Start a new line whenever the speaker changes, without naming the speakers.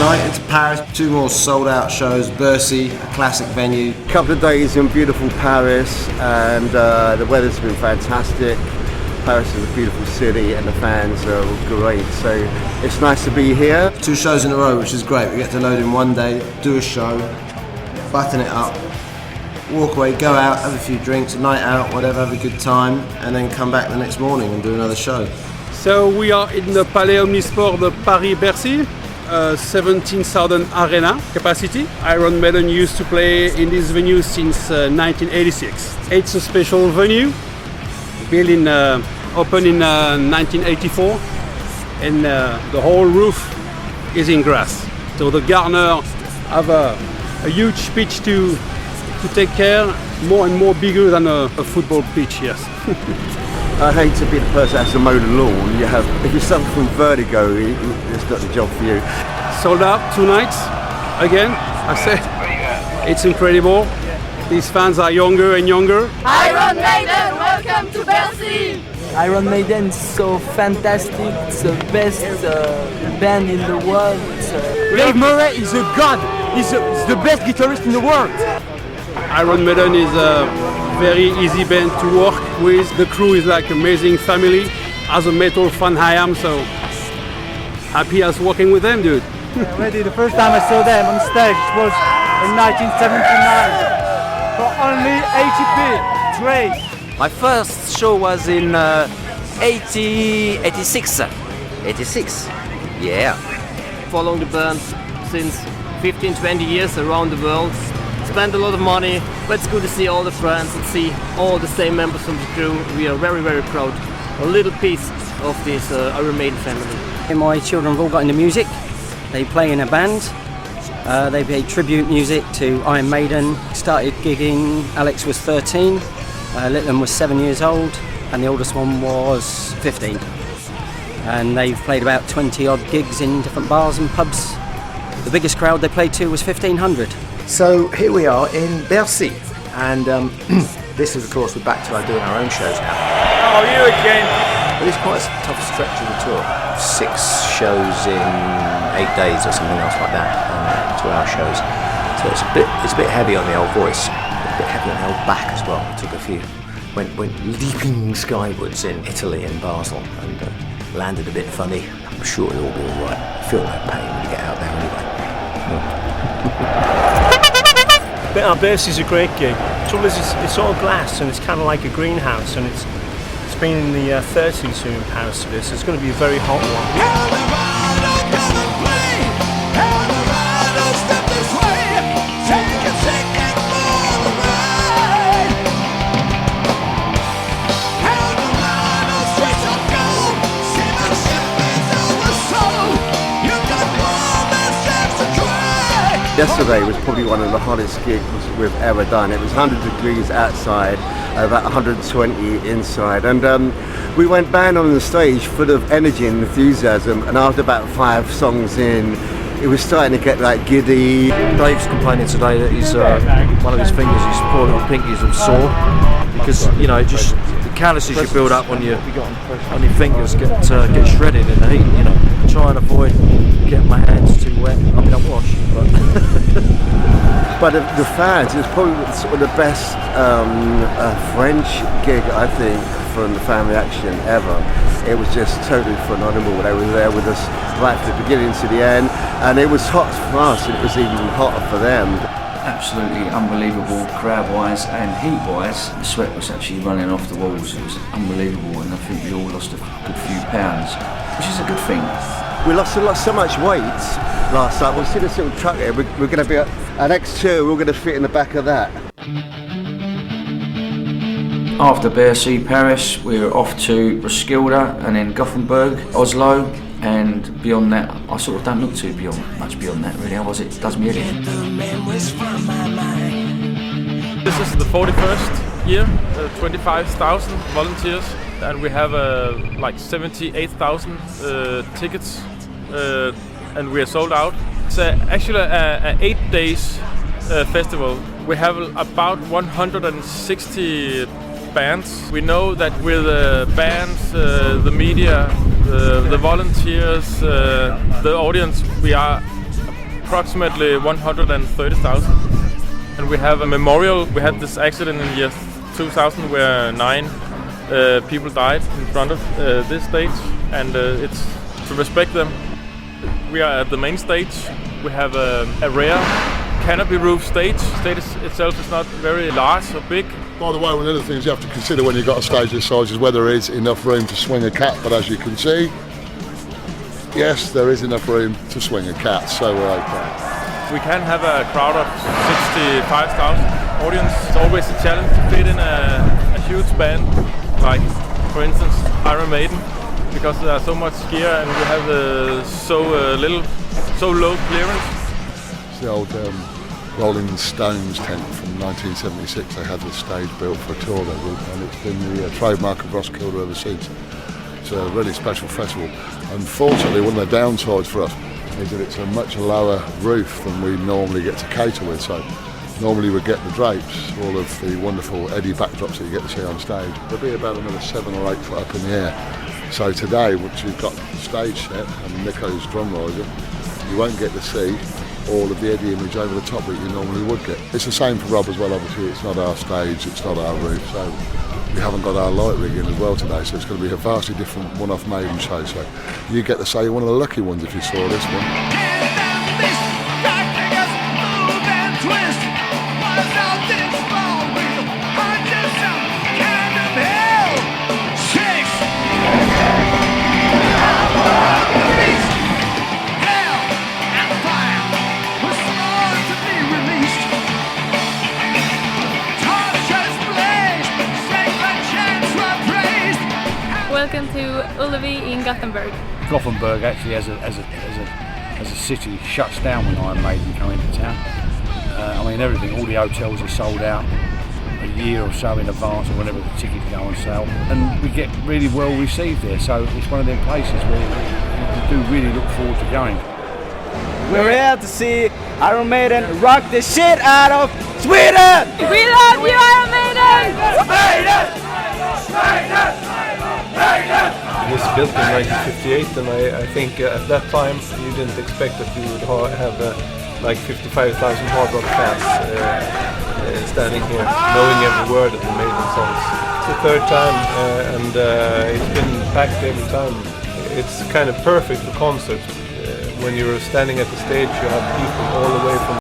tonight into Paris. 2 more sold-out shows. Bercy, a classic venue.
A couple of days in beautiful Paris, and the weather's been fantastic. Paris is a beautiful city and the fans are great, so it's nice to be here.
2 shows in a row, which is great. We get to load in one day, do a show, button it up, walk away, go out, have a few drinks, a night out, whatever, have a good time, and then come back the next morning and do another show.
So we are in the Palais Omnisport de Paris-Bercy, 17,000 arena capacity. Iron Maiden used to play in this venue since 1986. It's a special venue, built in, opened in 1984, and the whole roof is in grass. So the gardener have a huge pitch to take care, more and more bigger than a football pitch, yes.
I hate to be the person that has to mow the lawn. If you suffer from vertigo, it's not the job for you.
Sold out 2 nights, again, I say. It's incredible. These fans are younger and younger.
Iron Maiden, welcome to Bercy!
Iron Maiden is so fantastic. It's the best band in the world.
Dave Murray is a god. He's the best guitarist in the world.
Iron Maiden is a very easy band to work with. The crew is like amazing family. As a metal fan I am, so happy as working with them, dude.
Already the first time I saw them on stage was in 1979 for only 80p. Great.
My first show was in 86. 86? Yeah.
Following the band since 15-20 years around the world. Spent a lot of money, but it's good to see all the friends and see all the same members from the crew. We are very, very proud. A little piece of this Iron Maiden family.
My children have all got into music. They play in a band. They play tribute music to Iron Maiden. Started gigging, Alex was 13, Litton was 7 years old, and the oldest one was 15. And they've played about 20 odd gigs in different bars and pubs. The biggest crowd they played to was 1,500.
So here we are in Bercy, and this is, of course, we're back to doing our own shows now.
How are you again?
It is quite a tough stretch of the tour. 6 shows in 8 days or something else like that, 2-hour shows. So it's a bit heavy on the old voice, a bit heavy on the old back as well. We took a few, went leaping skywards in Italy and Basel, and landed a bit funny. I'm sure it'll all be all right. I feel no pain when you get out there anyway.
Bercy's a great gig. The trouble is it's all glass and it's kind of like a greenhouse, and it's been in the 30s here in Paris today, so it's going to be a very hot one.
Yesterday was probably one of the hottest gigs we've ever done. It was 100 degrees outside, about 120 inside, and we went bang on the stage full of energy and enthusiasm, and after about 5 songs in, it was starting to get like giddy.
Dave's complaining today that he's one of his fingers, his poor little pinkies, all sore because just the calluses you build up on your fingers get shredded in the heat. Try and avoid getting my hands too wet. I mean, I wash,
but the fans, it's probably sort of the best French gig, I think, from the Family Action ever. It was just totally phenomenal. They were there with us right from the beginning to the end, and it was hot for us, and it was even hotter for them.
Absolutely unbelievable crowd-wise and heat-wise. The sweat was actually running off the walls. It was unbelievable, and I think we all lost a good few pounds, which is a good thing.
We lost so much weight last night. We'll see this little truck here. We're going to be our next tour. We're going to fit in the back of that.
After Bercy, Paris, we were off to Roskilde and then Gothenburg, Oslo, and beyond that, I sort of don't look too much beyond that really. Otherwise, it does me in.
This is the 41st year, 25,000 volunteers, and we have like 78,000 tickets, and we are sold out. It's actually a 8 days festival. We have about 160 bands. We know that with bands, the media, the volunteers, the audience, we are approximately 130,000. And we have a memorial. We had this accident in year 2000 where 9 people died in front of this stage, and it's to respect them. We are at the main stage. We have a rare canopy roof stage. The stage itself is not very large or big.
By the way, one of the things you have to consider when you've got a stage this size is whether there is enough room to swing a cat, but as you can see, yes, there is enough room to swing a cat, so we're okay.
We can have a crowd of 65,000 audience. It's always a challenge to fit in a huge band, like for instance Iron Maiden, because there's so much gear and we have so low clearance.
It's the old Rolling Stones tent from 1976. They had the stage built for a tour there, and it's been the trademark of Roskilde ever since. It's a really special festival. Unfortunately, one of the downsides for us is that it's a much lower roof than we normally get to cater with. So normally we get the drapes, all of the wonderful Eddie backdrops that you get to see on stage. They'll be about another 7 or 8 foot up in the air. So today, once you've got the stage set and Nico's drum riser, you won't get to see all of the Eddie image over the top that you normally would get. It's the same for Rob as well, obviously. It's not our stage, it's not our roof, so we haven't got our light rig in as well today, so it's going to be a vastly different one-off Maiden show. So you get to say you're one of the lucky ones if you saw this one.
Welcome to Ullevi in Gothenburg.
Gothenburg actually as a city shuts down when Iron Maiden come into town. I mean everything, all the hotels are sold out a year or so in advance or whenever the tickets go on sale, and we get really well received there, so it's one of them places where we do really look forward to going.
We're here to see Iron Maiden rock the shit out of Sweden!
We love you, Iron Maiden!
Maiden! Maiden!
It was built in 1958, and I think at that time you didn't expect that you would have like 55,000 hard rock fans standing here, knowing every word of the Maiden songs. It's the 3rd time, and it's been packed every time. It's kind of perfect for concerts. When you're standing at the stage, you have people all the way from